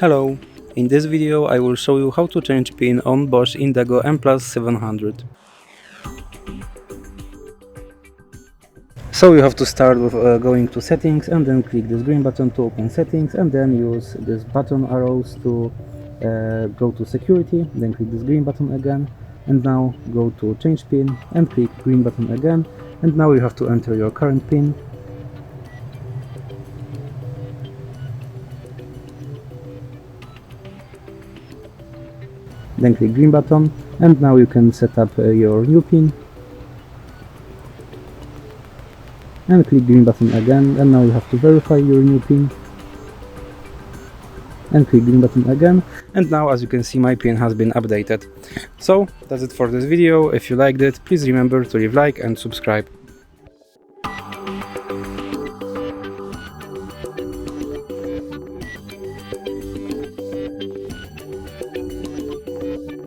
Hello! In this video I will show you how to change pin on Bosch Indego M+700. So you have to start with going to settings and then click this green button to open settings, and then use this button arrows to go to security, then click this green button again, and now go to change pin and click green button again, and now you have to enter your current pin. Then click green button, and now you can set up your new pin. And click green button again, and now you have to verify your new pin. And click green button again, and now as you can see my pin has been updated. So that's it for this video. If you liked it, please remember to leave like and subscribe.